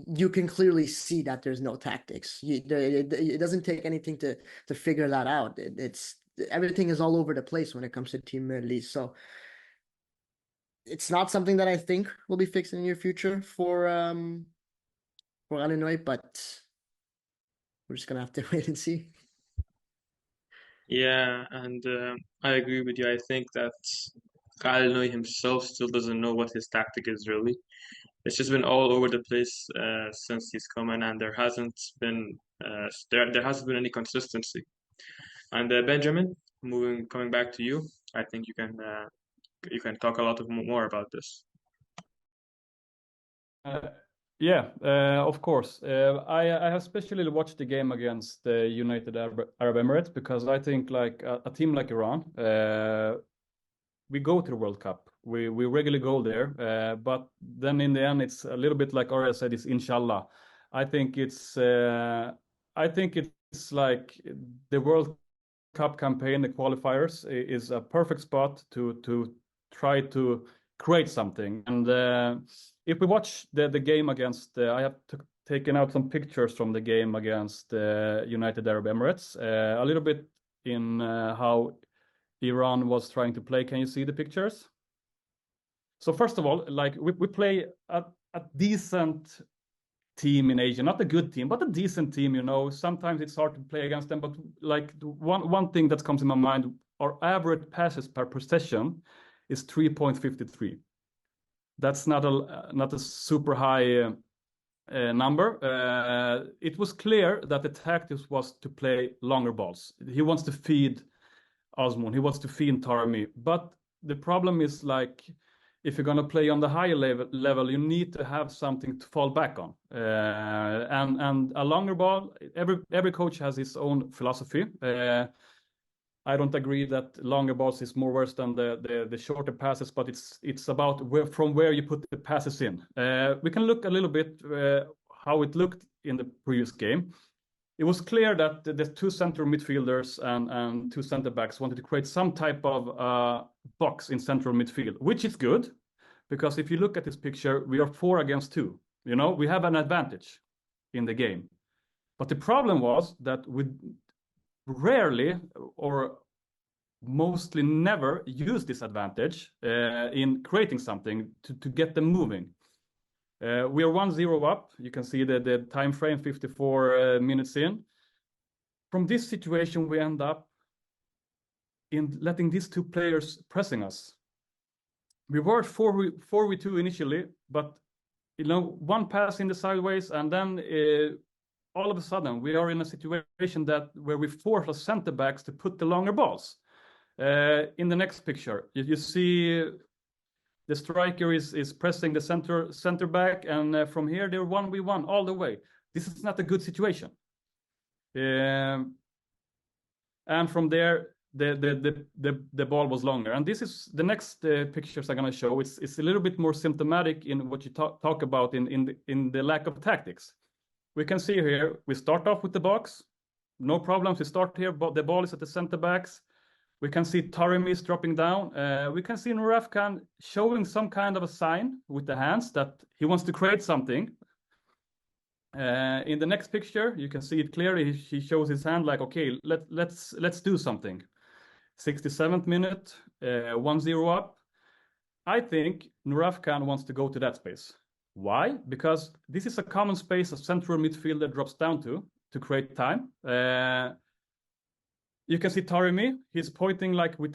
you can clearly see that there's no tactics. It doesn't take anything to figure that out. It's everything is all over the place when it comes to Team Melli. So it's not something that I think will be fixed in the near future for Ghalenoei, but we're just gonna have to wait and see. Yeah, and I agree with you. I think that Ghalenoei himself still doesn't know what his tactic is really. It's just been all over the place since he's come in, and there hasn't been any consistency. And Benjamin, coming back to you, I think you can talk a lot more about this. Yeah, of course. I have especially watched the game against the United Arab Emirates because I think like a team like Iran, we go to the World Cup. We regularly go there, but then in the end, it's a little bit like Arya said, it's inshallah. I think it's like the World Cup campaign, the qualifiers, is a perfect spot to try to create something. And if we watch the game against, I have taken out some pictures from the game against United Arab Emirates, a little bit in how Iran was trying to play. Can you see the pictures? So first of all, like we play a decent team in Asia, not a good team, but a decent team. Sometimes it's hard to play against them, but like one thing that comes in my mind, our average passes per possession is 3.53. That's not a super high number. It was clear that the tactics was to play longer balls. He wants to feed Osman. He wants to feed Taremi. But the problem is, like, if you're going to play on the higher level, you need to have something to fall back on. And a longer ball, every coach has his own philosophy. I don't agree that longer balls is more worse than the shorter passes, but it's about from where you put the passes in. We can look a little bit how it looked in the previous game. It was clear that the two center midfielders and two center backs wanted to create some type of box in central midfield, which is good, because if you look at this picture, we are 4 against 2. We have an advantage in the game. But the problem was that we rarely or mostly never use this advantage in creating something to get them moving. We are 1-0 up. You can see the time frame, 54 minutes in. From this situation, we end up in letting these two players pressing us. We were 4v2 initially, but one pass in the sideways, and then all of a sudden we are in a situation where we force our center backs to put the longer balls. In the next picture, you see the striker is pressing the center back, and from here they're 1v1 all the way. This is not a good situation. And from there, the ball was longer. And this is the next pictures I'm going to show. It's a little bit more symptomatic in what you talk about in the lack of tactics. We can see here, we start off with the box, no problems. We start here, but the ball is at the center backs. We can see Taremi dropping down. We can see Nurafkan showing some kind of a sign with the hands that he wants to create something. In the next picture, you can see it clearly. He shows his hand like, okay, let's do something. 67th minute, 1-0 up. I think Nurafkan wants to go to that space. Why? Because this is a common space a central midfielder drops down to create time. You can see Taremi. He's pointing like with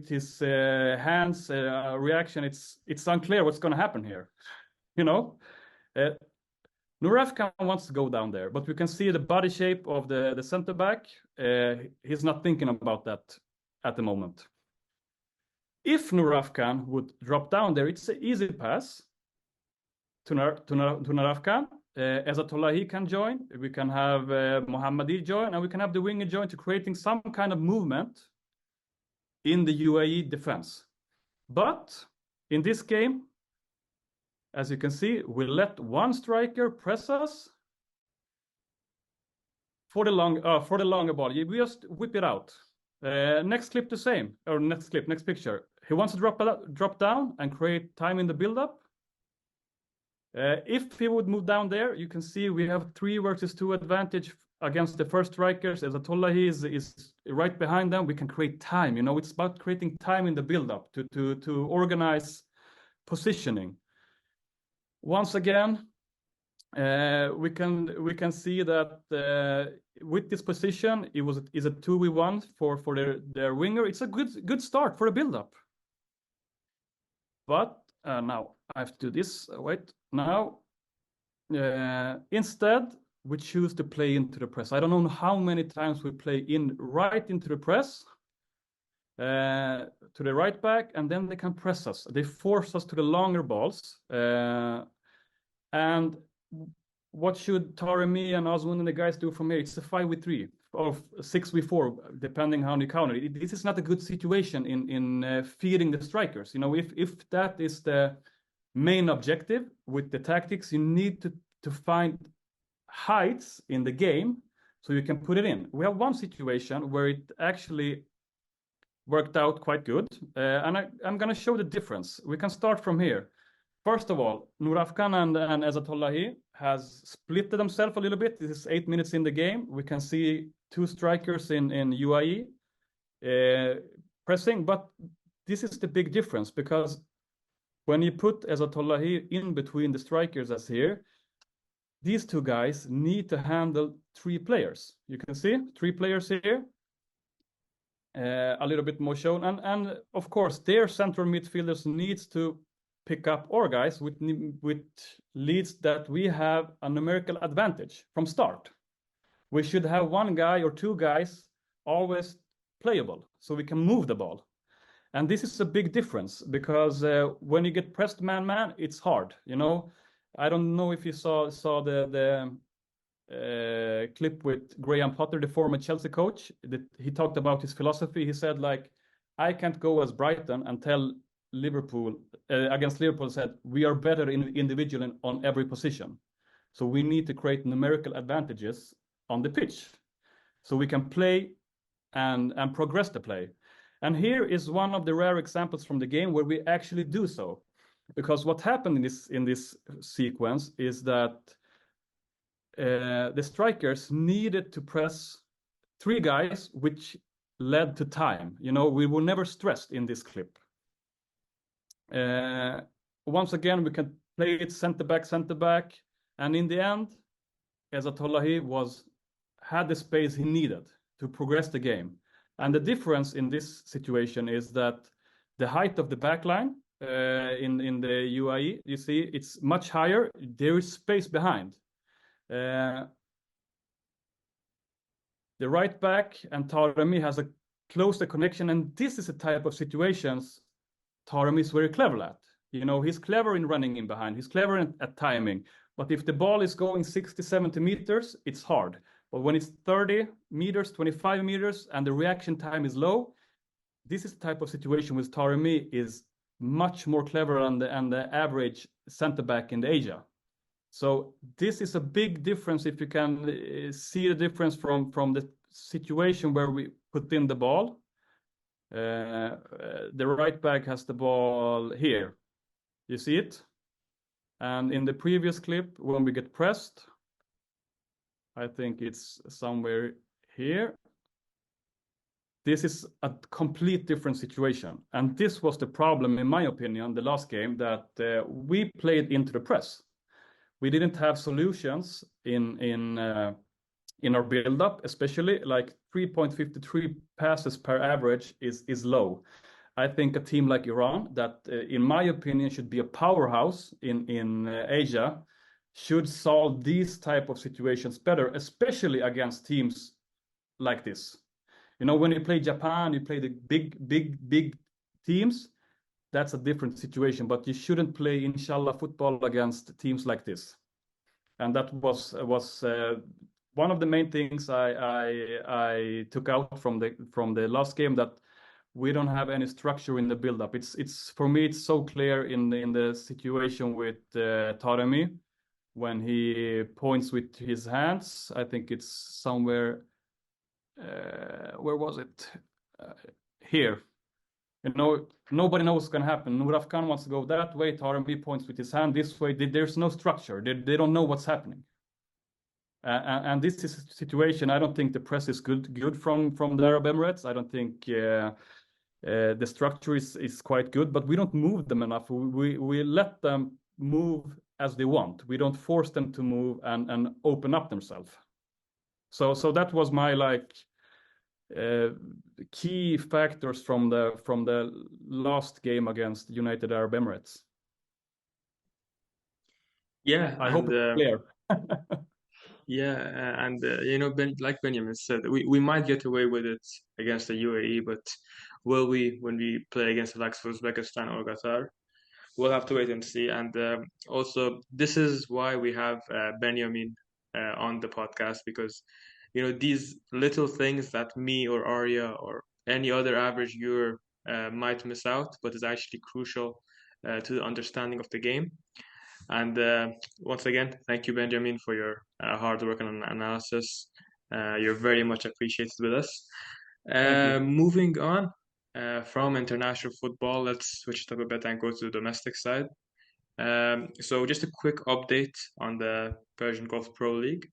his hands. Reaction. It's unclear what's going to happen here. Nurafkan wants to go down there, but we can see the body shape of the center back. He's not thinking about that at the moment. If Nurafkan would drop down there, it's an easy pass to Nurafkan. Ezatollahi can join. We can have Mohammadi join, and we can have the winger join to creating some kind of movement in the UAE defense. But in this game, as you can see, we let one striker press us for the longer ball. We just whip it out. Next clip the same, or next picture. He wants to drop down and create time in the build-up. If he would move down there, you can see we have 3 versus 2 advantage against the first strikers. As Ezatollahi is right behind them, we can create time. It's about creating time in the build-up to organize positioning. Once again, we can see that with this position, is a 2v1 for their winger. It's a good start for a build-up. But now I have to do this. Wait. Now, instead, we choose to play into the press. I don't know how many times we play right into the press, to the right back, and then they can press us. They force us to the longer balls. And what should Taremi and Osman and the guys do from here? It's a 5v3 or 6v4, depending how you count it. This is not a good situation in feeding the strikers. If that is the main objective with the tactics, you need to find heights in the game so you can put it in. We have one situation where it actually worked out quite good, and I'm going to show the difference. We can start from here. First of all, Nurafkan and Ezatollahi has split themselves a little bit. This is 8 minutes in the game. We can see 2 strikers in UAE pressing, but this is the big difference, because when you put Ezatollahi in between the strikers as here, these 2 guys need to handle 3 players. You can see 3 players here, a little bit more shown. And of course, their central midfielders needs to pick up our guys, which leads that we have a numerical advantage from start. We should have 1 guy or 2 guys always playable, so we can move the ball. And this is a big difference, because when you get pressed man-man, it's hard. I don't know if you saw the clip with Graham Potter, the former Chelsea coach. That he talked about his philosophy. He said, like, I can't go as Brighton and tell Liverpool against Liverpool, said we are better individually on every position. So we need to create numerical advantages on the pitch so we can play and progress the play. And here is one of the rare examples from the game where we actually do so. Because what happened in this sequence is that the strikers needed to press 3 guys, which led to time. We were never stressed in this clip. Once again, we can play it center back, and in the end, Ezatollahi had the space he needed to progress the game. And the difference in this situation is that the height of the backline in the UAE, you see, it's much higher. There is space behind. The right back and Taremi has a closer connection, and this is a type of situations Taremi is very clever at. You know, he's clever in running in behind. He's clever at timing. But if the ball is going 60, 70 meters, it's hard. But when it's 30 meters, 25 meters, and the reaction time is low, this is the type of situation with Taremi is much more clever than the average center back in Asia. So this is a big difference if you can see the difference from the situation where we put in the ball. The right back has the ball here. You see it? And in the previous clip, when we get pressed, I think it's somewhere here. This is a complete different situation. And this was the problem, in my opinion, the last game, that we played into the press. We didn't have solutions in our build-up, especially like 3.53 passes per average is low. I think a team like Iran, that in my opinion should be a powerhouse in Asia, should solve these type of situations better, especially against teams like this. You know, when you play Japan, you play the big teams. That's a different situation, but you shouldn't play inshallah football against teams like this. And that was one of the main things I took out from the last game, that we don't have any structure in the build-up. It's for me, it's so clear in the situation with Taremi when he points with his hands. I think it's somewhere. Where was it? Here. You know, nobody knows what's going to happen. Nuraf Khan wants to go that way. Taremi points with his hand this way. There's no structure. They don't know what's happening. And this is a situation. I don't think the press is good from the Arab Emirates. I don't think the structure is quite good, but we don't move them enough. We let them move as they want. We don't force them to move and open up themselves. So that was my key factors from the last game against United Arab Emirates. Yeah, I hope it's clear. Yeah, and you know, like Benjamin said, we might get away with it against the UAE, but will we when we play against the likes of Uzbekistan or Qatar? We'll have to wait and see. And also, this is why we have Benjamin on the podcast, because you know, these little things that me or Arya or any other average viewer might miss out, but is actually crucial to the understanding of the game. And once again, thank you, Benjamin, for your hard work and analysis. You're very much appreciated with us. Moving on from international football, let's switch it up a bit and go to the domestic side. So just a quick update on the Persian Gulf Pro League.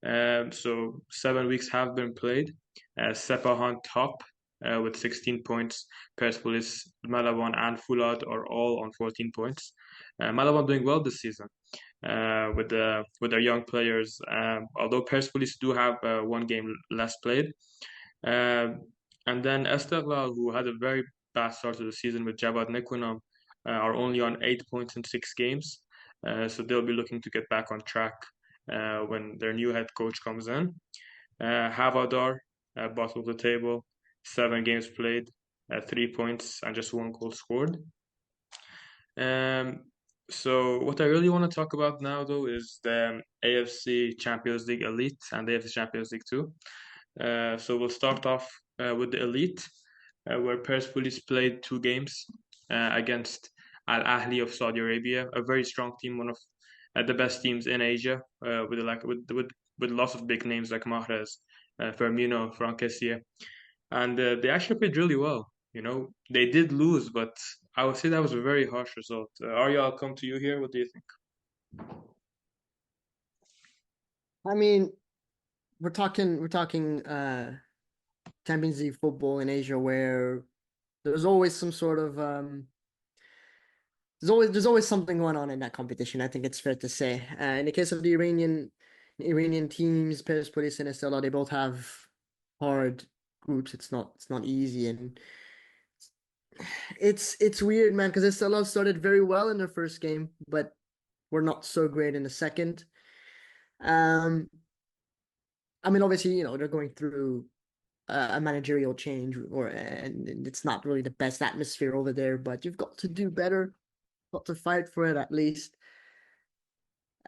So 7 weeks have been played. Sepahan top with 16 points. Persepolis, Malaban, and Fulad are all on 14 points. Malaban doing well this season with their young players. Although Persepolis do have one game less played. And then Esteghlal, who had a very bad start to the season with Javanbakhsh, are only on 8 points in 6 games. So they'll be looking to get back on track when their new head coach comes in. Havadar, bottom of the table, 7 games played, 3 points, and just 1 goal scored. So what I really want to talk about now, though, is the AFC Champions League Elite and the AFC Champions League 2. So we'll start off with the Elite, where Persepolis played 2 games against Al Ahli of Saudi Arabia, a very strong team, one of the best teams in Asia, with lots of big names like Mahrez, Firmino, Franck, and they actually played really well. You know, they did lose, but I would say that was a very harsh result. Arya, I'll come to you here. What do you think? I mean, we're talking Champions League football in Asia, where there's always some sort of there's always something going on in that competition. I think it's fair to say. In the case of the Iranian teams, Persepolis and Estella, they both have hard groups. It's not easy, and it's weird, man, because Estella started very well in their first game, but we're not so great in the second. I mean, obviously, they're going through a managerial change, and it's not really the best atmosphere over there. But you've got to do better, got to fight for it at least.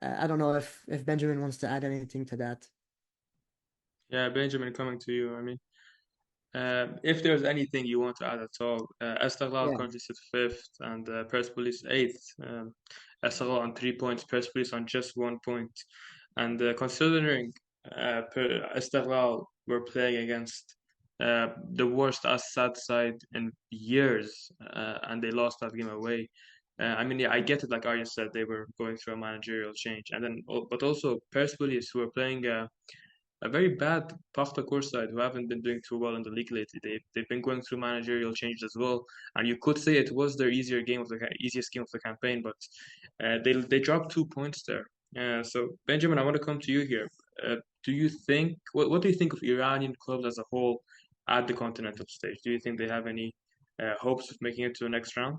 I don't know if Benjamin wants to add anything to that. Yeah, Benjamin, coming to you. I mean, if there's anything you want to add at all, Esteghlal Yeah. currently sits fifth and Persepolis eighth. Esteghlal on 3 points, Persepolis on just 1 point. And considering Esteghlal were playing against the worst Assad side in years, and they lost that game away. I mean, yeah, I get it. Like Arya said, they were going through a managerial change, and then, but also Persepolis, who were playing a very bad Pakhtakor side, who haven't been doing too well in the league lately. They've been going through managerial changes as well, and you could say it was their easiest game of the campaign, but they dropped 2 points there. So Benjamin, I want to come to you here. Do you think what do you think of Iranian clubs as a whole at the continental stage? Do you think they have any hopes of making it to the next round?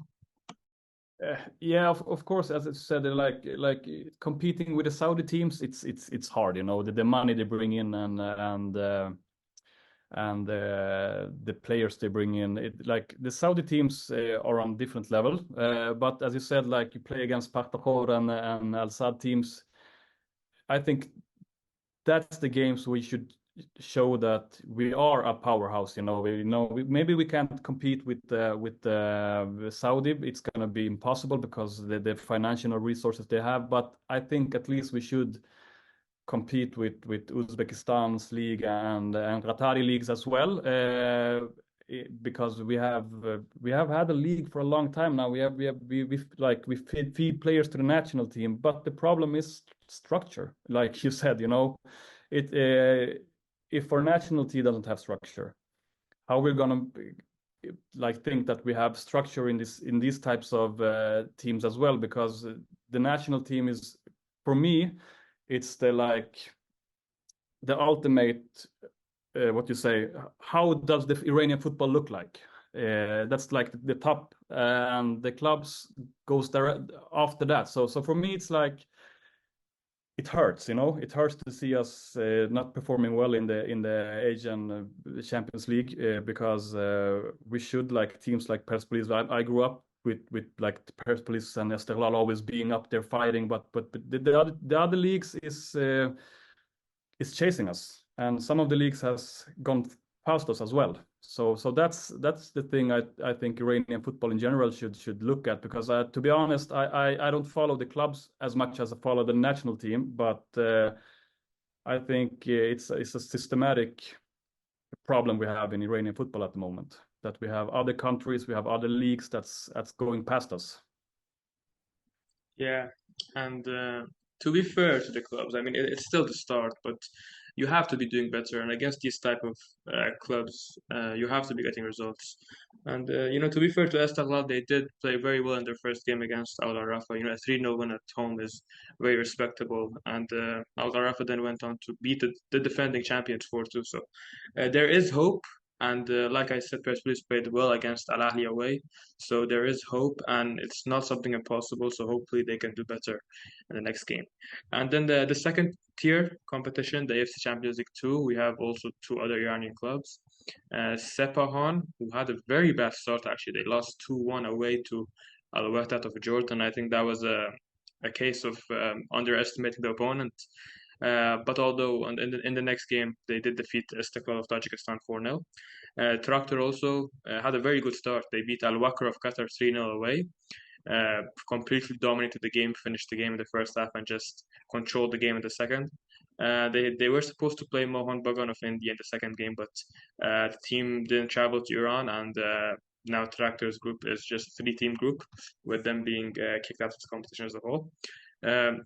Yeah, of course, as I said, like competing with the Saudi teams, it's hard, the money they bring in and the players they bring in. Like the Saudi teams are on different level, but as you said, like you play against Pakhtakor and Al Sadd teams. I think that's the games we should show that we are a powerhouse. Maybe we can't compete with Saudi. It's gonna be impossible because the financial resources they have. But I think at least we should compete with Uzbekistan's league and Qatari leagues as well, because we have had a league for a long time now. We feed players to the national team, but the problem is structure. Like you said, if our national team doesn't have structure, how we're gonna think that we have structure in these types of teams as well? Because the national team is, for me, it's the ultimate, what you say, how does the Iranian football look like? That's like the top, and the clubs goes there after that. So for me, it's like, it hurts, it hurts to see us not performing well in the Asian Champions League, because we should, like teams like Persepolis. I grew up with like Persepolis and Esteghlal always being up there fighting, but the other leagues is chasing us, and some of the leagues has gone past us as well. So that's the thing I think Iranian football in general should look at, because to be honest, I don't follow the clubs as much as I follow the national team, but I think it's a systematic problem we have in Iranian football at the moment, that we have other countries, we have other leagues that's going past us. Yeah, and to be fair to the clubs, I mean, it's still the start, but you have to be doing better. And against these type of clubs, you have to be getting results. And to be fair to Esteghlal, they did play very well in their first game against Al Gharafa. A 3-0 win at home is very respectable. And Al Gharafa then went on to beat the defending champions 4-2. So there is hope. And like I said, Persepolis played well against Al Ahly away, so there is hope, and it's not something impossible. So hopefully they can do better in the next game. And then the second tier competition, the AFC Champions League 2, we have also two other Iranian clubs. Sepahan, who had a very bad start actually, they lost 2-1 away to Al Wahdat of Jordan. I think that was a case of underestimating the opponent. But although in the next game they did defeat Istiklal of Tajikistan 4-0. Traktor also had a very good start. They beat Al Wakr of Qatar 3-0 away. Completely dominated the game, finished the game in the first half, and just controlled the game in the second. They were supposed to play Mohan Bagan of India in the second game, but the team didn't travel to Iran, and now Traktor's group is just a 3-team group, with them being kicked out of the competition as a whole.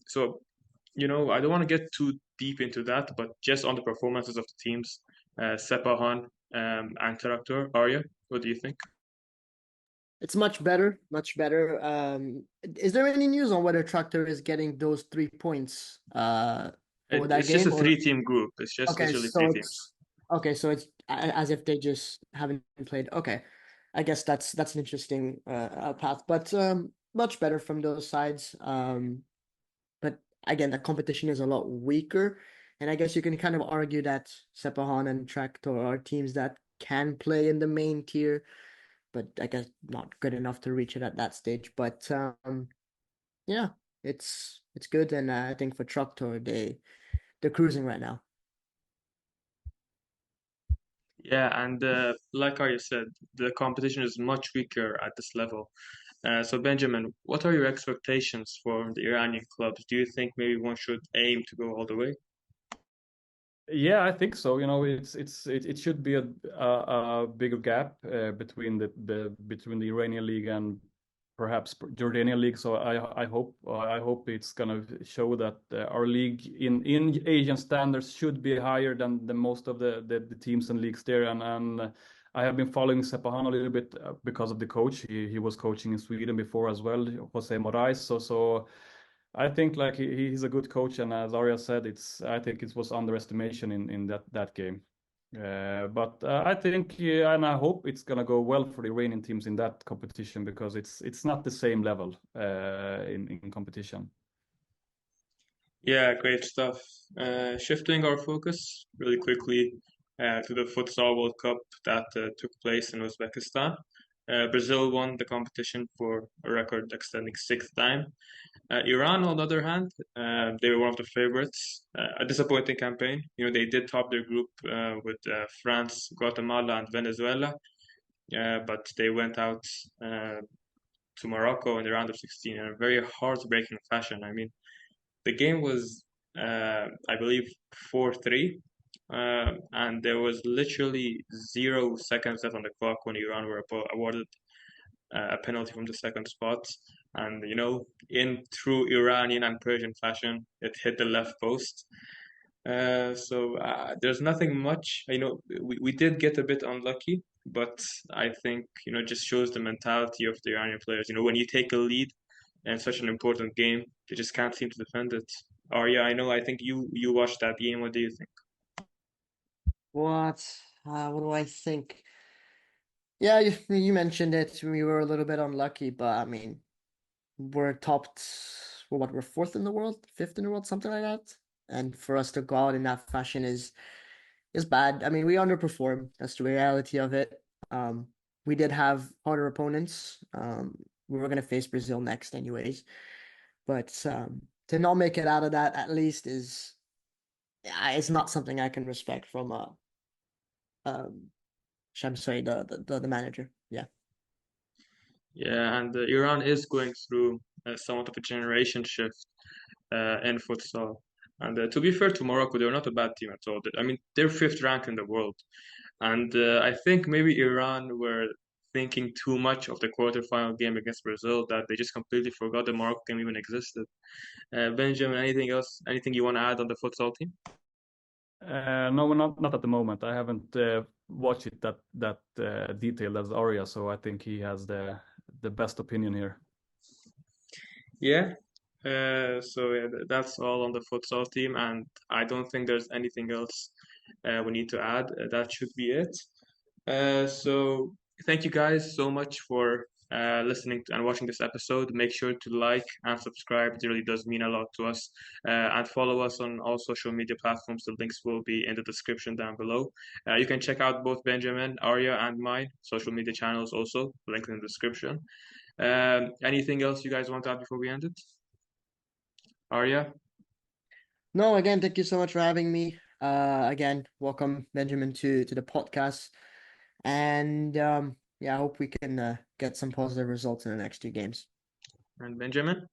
So I don't want to get too deep into that, but just on the performances of the teams, Sepahan and Traktor. Arya, what do you think? It's much better, much better. Is there any news on whether Traktor is getting those 3 points for that It's game? just a 3-team group. It's just Okay, literally so 3 teams. Okay, so it's as if they just haven't played. Okay, I guess that's an interesting path, but much better from those sides. But again, the competition is a lot weaker, and I guess you can kind of argue that Sepahan and Traktor are teams that can play in the main tier, but I guess not good enough to reach it at that stage. But yeah, it's good, and I think for Traktor they're cruising right now. Yeah, and like Arya said, the competition is much weaker at this level. So Benjamin, what are your expectations for the Iranian clubs? Do you think maybe one should aim to go all the way? Yeah, I think so. You know, it should be a bigger gap between the Iranian league and perhaps Jordanian league. So I hope it's gonna show that our league in Asian standards should be higher than the most of the teams and leagues there. And I have been following Sepahan a little bit because of the coach. He was coaching in Sweden before as well, Jose Morais. So I think like he's a good coach, and as Arya said, I think it was underestimation in that game. But I think and I hope it's gonna go well for the Iranian teams in that competition because it's not the same level in competition. Yeah, great stuff. Shifting our focus really quickly to the Futsal World Cup that took place in Uzbekistan. Brazil won the competition for a record extending sixth time. Iran, on the other hand, they were one of the favorites. A disappointing campaign. You know, they did top their group with France, Guatemala, and Venezuela, but they went out to Morocco in the round of 16 in a very heartbreaking fashion. I mean, the game was, I believe, 4-3, and there was literally 0 seconds left on the clock when Iran were awarded a penalty from the second spot. And, you know, in true Iranian and Persian fashion, it hit the left post. So there's nothing much. You know, we did get a bit unlucky, but I think, you know, it just shows the mentality of the Iranian players. You know, when you take a lead in such an important game, they just can't seem to defend it. Arya, I know, I think you watched that game. What do you think? What do I think? Yeah, you mentioned it. We were a little bit unlucky, but I mean, we're topped. Well, what, we're fourth in the world, fifth in the world, something like that. And for us to go out in that fashion is bad. I mean, we underperform. That's the reality of it. We did have harder opponents. We were gonna face Brazil next, anyways. But to not make it out of that, at least, is yeah, it's not something I can respect from um Shamsoi, the manager. Yeah. Yeah, and Iran is going through somewhat of a generation shift in futsal. And to be fair to Morocco, they're not a bad team at all. I mean, they're fifth ranked in the world. And I think maybe Iran were thinking too much of the quarterfinal game against Brazil that they just completely forgot the Morocco game even existed. Benjamin, anything else? Anything you want to add on the futsal team? No, not at the moment. I haven't watched it that detailed as Arya, so I think he has the best opinion here. Yeah. So yeah, that's all on the futsal team, and I don't think there's anything else we need to add. That should be it. So thank you guys so much for listening and watching this episode. Make sure to like and subscribe. It really does mean a lot to us. And follow us on all social media platforms. The links will be in the description down below. You can check out both Benjamin, Arya, and mine social media channels also. Link in the description. Anything else you guys want to add before we end it? Arya? No, again, thank you so much for having me. Again, welcome Benjamin to the podcast. And yeah, I hope we can get some positive results in the next two games. And Benjamin?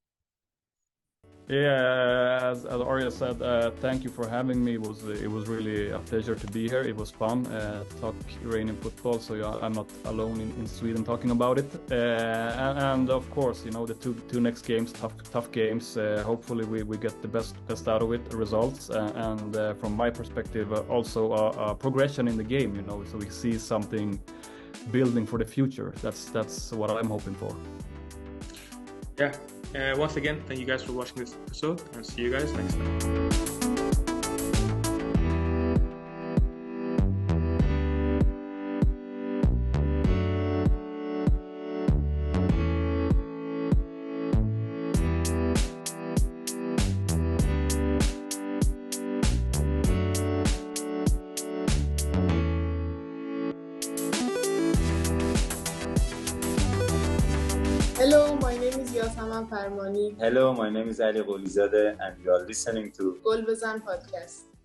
Yeah, as Arya said, thank you for having me. It was really a pleasure to be here. It was fun to talk Iranian football, so I'm not alone in Sweden talking about it. And of course, you know, the two next games, tough games. Hopefully, we get the best out of it, results, and from my perspective, also a progression in the game. You know, so we see something building for the future. That's what I'm hoping for. Yeah. Once again, thank you guys for watching this episode, and see you guys next time. Erfan Farmani. Hello, my name is Ali Gholizadeh and you are listening to Bezan podcast.